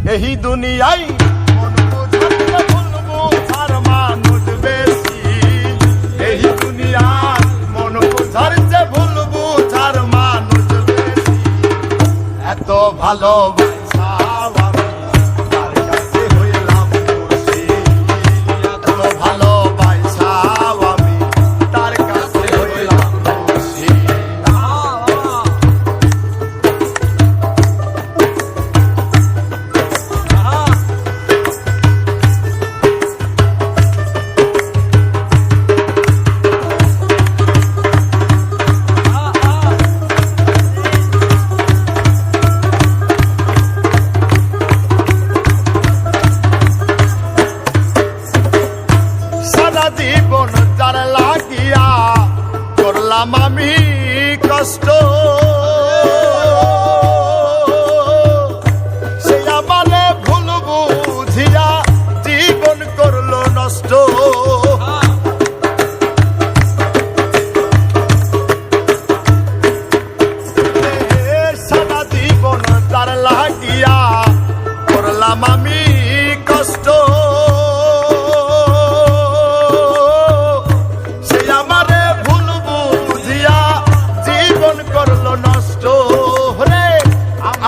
এই দুনিয়ায় মন বোঝাতে ভুল বোঝার মানুষ বেশি। এই দুনিয়ায় মন বোঝার যে ভুল বোঝার মানুষ বেশি। এত ভালোবাসা তার কাছে হইলাম দোষী। এত ভালোবাসা আমি তার কাছে হইলাম দোষী। জীবন যার লাগিয়া করলাম আমি কষ্ট, সে আমারে ভুল বুঝিয়া জীবন করলো নষ্ট। সারা জীবন যার লাগিয়া করলাম আমি কষ্ট,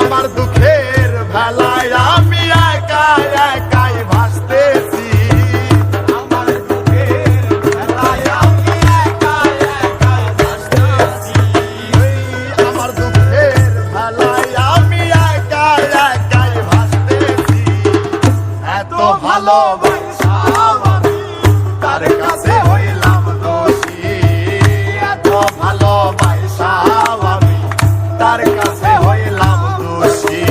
আমার দুঃখের ভেলায় আমি একা একাই ভাসতেছি। আমার দুঃখের ভেলায় আমি একা একাই ভাসতেছি। আমার দুঃখের ভেলায় আমি একা একাই ভাসতেছি। এত ভালোবাসা আমি তার কাছে হইলাম দোষী। এত ভালোবাসা আমি তার কাছে হইলাম দোষী।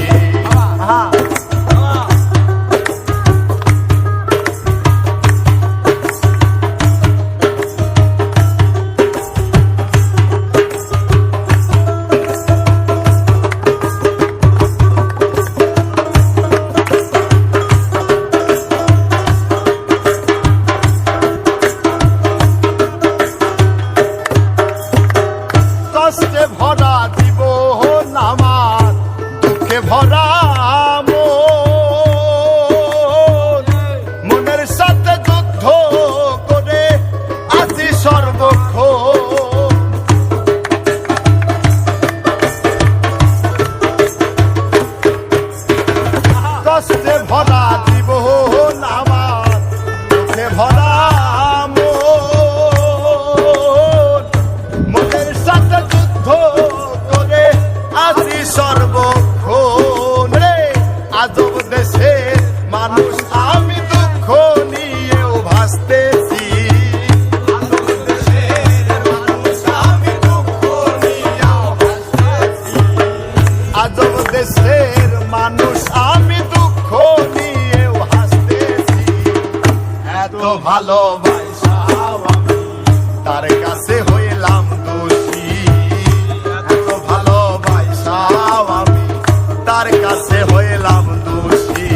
কষ্টে ভরা জীবন আমার, দুঃখে ভরা মনের সাথে যুদ্ধ করে আছি সর্বক্ষণ। কষ্টে ভরা জীবন আমার, দুঃখে ভরা মনের সাথে যুদ্ধ করে আছি সর্বক্ষণ। রে আজব দেশের মানুষ আমি দুঃখ নিয়েও ভাসতেছি। আজব দেশের মানুষ আমি দুঃখ নিয়েও ভাসতেছি। আজব দেশের মানুষ আমি দুঃখ নিয়েও হাসতেছি। এত ভালোবাসা আমি তার কাছে হইলাম দোষী। এত ভালোবাসা আমি তার কাছে হইলাম দোষী।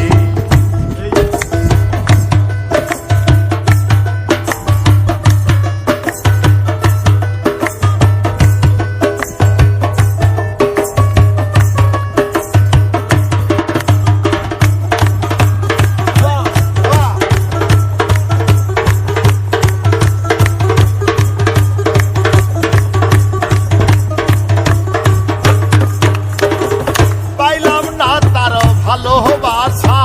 পাইলাম না তার ভালোবাসা,